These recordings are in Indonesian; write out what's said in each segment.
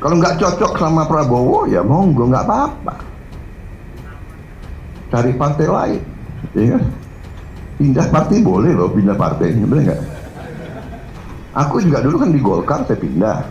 Kalau nggak cocok sama Prabowo, ya monggo, nggak apa-apa. Cari partai lain, ya kan? Pindah partai boleh loh, pindah partai, boleh nggak? Aku juga dulu kan di Golkar, saya pindah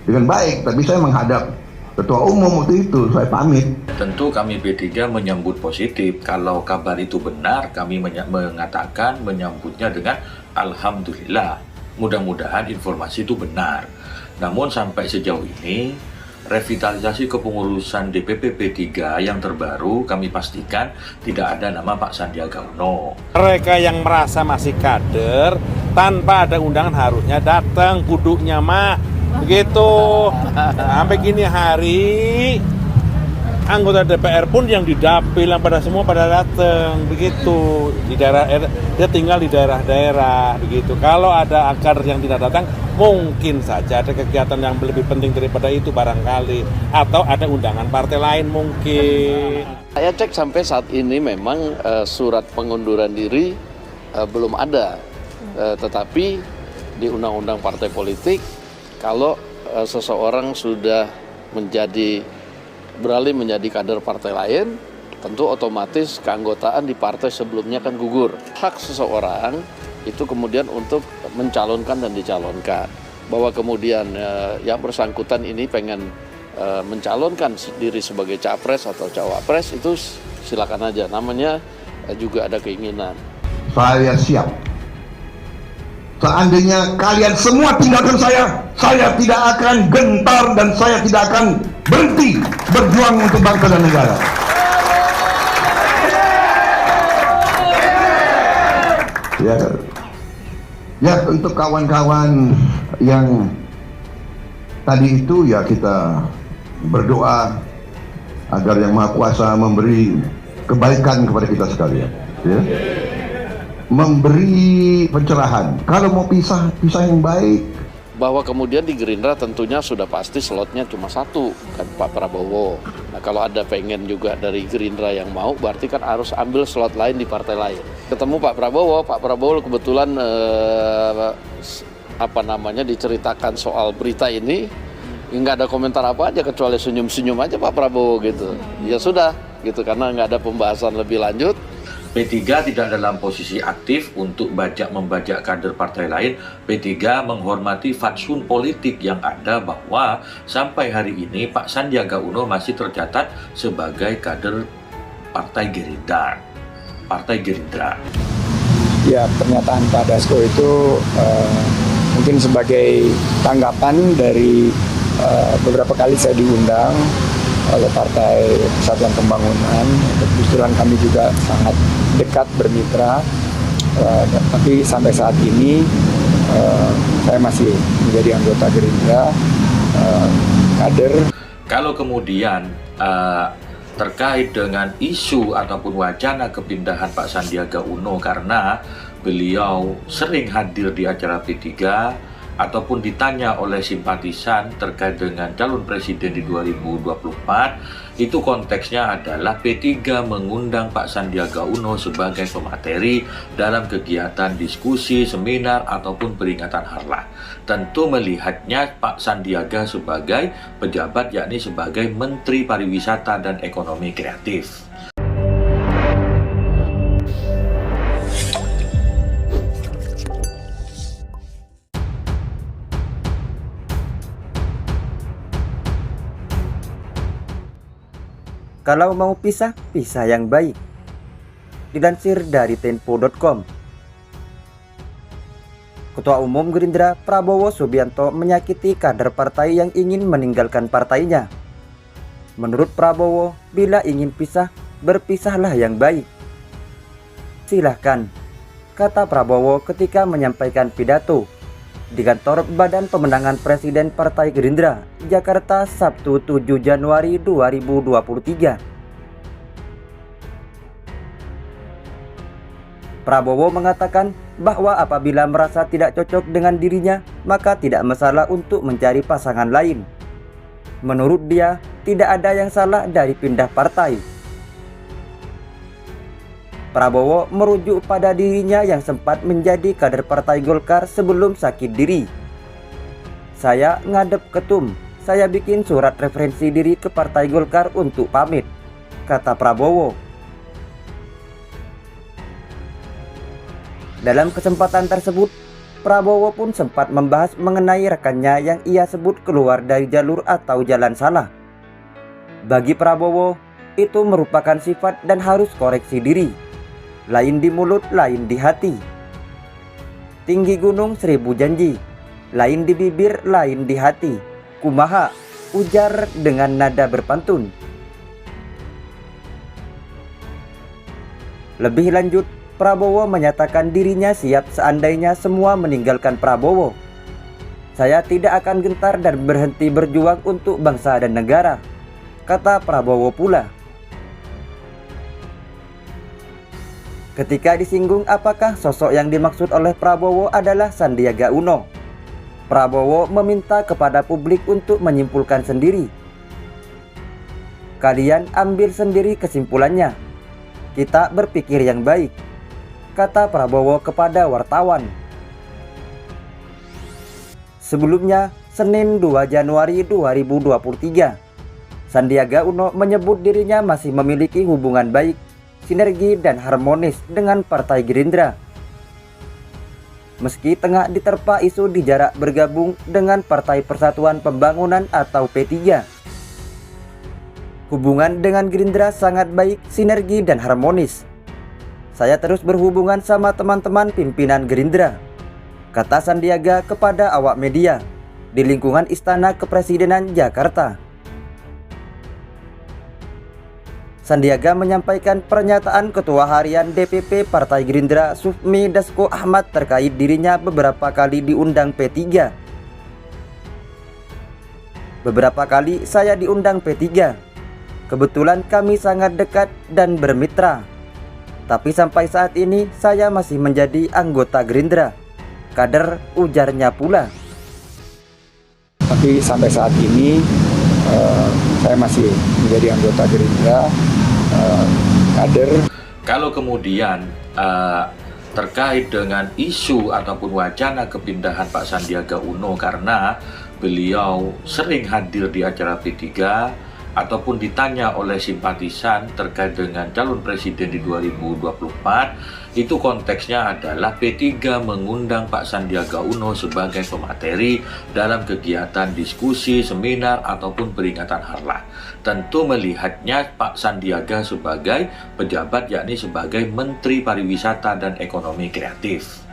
dengan baik, tapi saya menghadap ketua umum waktu itu, saya pamit. Tentu kami P3 menyambut positif. Kalau kabar itu benar, kami mengatakan menyambutnya dengan Alhamdulillah. Mudah-mudahan informasi itu benar. Namun sampai sejauh ini, revitalisasi kepengurusan DPP P3 yang terbaru kami pastikan tidak ada nama Pak Sandiaga Uno. Mereka yang merasa masih kader, tanpa ada undangan harusnya datang, kuduknya mah. Begitu. Sampai gini hari, anggota DPR pun yang di dapil, yang pada semua pada datang, begitu. Di daerah, dia tinggal di daerah-daerah, begitu. Kalau ada akar yang tidak datang, mungkin saja ada kegiatan yang lebih penting daripada itu barangkali, atau ada undangan partai lain mungkin. Saya cek sampai saat ini memang surat pengunduran diri belum ada, tetapi di Undang-Undang Partai Politik, kalau seseorang sudah beralih menjadi kader partai lain, tentu otomatis keanggotaan di partai sebelumnya kan gugur. Hak seseorang itu kemudian untuk mencalonkan dan dicalonkan. Bahwa kemudian yang bersangkutan ini pengen mencalonkan diri sebagai capres atau cawapres, itu silakan aja. Namanya juga ada keinginan. Saya siap. Seandainya kalian semua tinggalkan saya tidak akan gentar dan saya tidak akan berhenti berjuang untuk bangsa dan negara. Ya untuk kawan-kawan yang tadi itu, ya kita berdoa agar Yang Maha Kuasa memberi kebaikan kepada kita sekalian, ya. Memberi pencerahan. Kalau mau pisah yang baik. Bahwa kemudian di Gerindra tentunya sudah pasti slotnya cuma satu, kan Pak Prabowo. Nah kalau ada pengen juga dari Gerindra yang mau, berarti kan harus ambil slot lain di partai lain. Ketemu Pak Prabowo kebetulan diceritakan soal berita ini, nggak ada komentar apa aja kecuali senyum-senyum aja Pak Prabowo gitu. Ya sudah gitu, karena nggak ada pembahasan lebih lanjut. P3 tidak dalam posisi aktif untuk membajak kader partai lain. P3 menghormati fatsun politik yang ada, bahwa sampai hari ini Pak Sandiaga Uno masih tercatat sebagai kader Partai Gerindra. Ya, pernyataan Pak Dasko itu mungkin sebagai tanggapan dari beberapa kali saya diundang oleh Partai Persatuan Pembangunan. Kebetulan kami juga sangat dekat bermitra, tapi sampai saat ini saya masih menjadi anggota Gerindra, kader. Kalau kemudian terkait dengan isu ataupun wacana kepindahan Pak Sandiaga Uno, karena beliau sering hadir di acara P3 ataupun ditanya oleh simpatisan terkait dengan calon presiden di 2024, itu konteksnya adalah P3 mengundang Pak Sandiaga Uno sebagai pemateri dalam kegiatan diskusi, seminar, ataupun peringatan harlah. Tentu melihatnya Pak Sandiaga sebagai pejabat, yakni sebagai Menteri Pariwisata dan Ekonomi Kreatif. Kalau mau pisah yang baik. Dilansir dari tempo.com. Ketua Umum Gerindra Prabowo Subianto menyakiti kader partai yang ingin meninggalkan partainya. Menurut Prabowo, bila ingin pisah, berpisahlah yang baik. Silahkan, kata Prabowo ketika menyampaikan pidato di kantor Badan Pemenangan Presiden Partai Gerindra, Jakarta, Sabtu 7 Januari 2023. Prabowo mengatakan bahwa apabila merasa tidak cocok dengan dirinya, maka tidak masalah untuk mencari pasangan lain. Menurut dia, tidak ada yang salah dari pindah partai. Prabowo merujuk pada dirinya yang sempat menjadi kader Partai Golkar sebelum sakit diri. Saya ngadep ketum, saya bikin surat referensi diri ke Partai Golkar untuk pamit, kata Prabowo. Dalam kesempatan tersebut, Prabowo pun sempat membahas mengenai rekannya yang ia sebut keluar dari jalur atau jalan salah. Bagi Prabowo, itu merupakan sifat dan harus koreksi diri. Lain di mulut, lain di hati. Tinggi gunung 1000 janji, lain di bibir, lain di hati. Kumaha, ujar dengan nada berpantun. Lebih lanjut, Prabowo menyatakan dirinya siap seandainya semua meninggalkan Prabowo. Saya tidak akan gentar dan berhenti berjuang untuk bangsa dan negara, kata Prabowo pula. Ketika disinggung apakah sosok yang dimaksud oleh Prabowo adalah Sandiaga Uno, Prabowo meminta kepada publik untuk menyimpulkan sendiri. Kalian ambil sendiri kesimpulannya. Kita berpikir yang baik, kata Prabowo kepada wartawan. Sebelumnya, Senin 2 Januari 2023, Sandiaga Uno menyebut dirinya masih memiliki hubungan baik, sinergi dan harmonis dengan Partai Gerindra. Meski tengah diterpa isu dijarak bergabung dengan Partai Persatuan Pembangunan atau P3. Hubungan dengan Gerindra sangat baik, sinergi dan harmonis. Saya terus berhubungan sama teman-teman pimpinan Gerindra, kata Sandiaga kepada awak media di lingkungan Istana Kepresidenan Jakarta. Sandiaga menyampaikan pernyataan Ketua Harian DPP Partai Gerindra Sufmi Dasko Ahmad terkait dirinya beberapa kali diundang P3. Beberapa kali saya diundang P3. Kebetulan kami sangat dekat dan bermitra. Tapi sampai saat ini saya masih menjadi anggota Gerindra, kader, ujarnya pula. Tapi sampai saat ini saya masih menjadi anggota Gerindra, kader. Kalau kemudian terkait dengan isu ataupun wacana kepindahan Pak Sandiaga Uno karena beliau sering hadir di acara P3 ataupun ditanya oleh simpatisan terkait dengan calon presiden di 2024, itu konteksnya adalah P3 mengundang Pak Sandiaga Uno sebagai pemateri dalam kegiatan diskusi, seminar, ataupun peringatan harlah. Tentu melihatnya Pak Sandiaga sebagai pejabat, yakni sebagai Menteri Pariwisata dan Ekonomi Kreatif.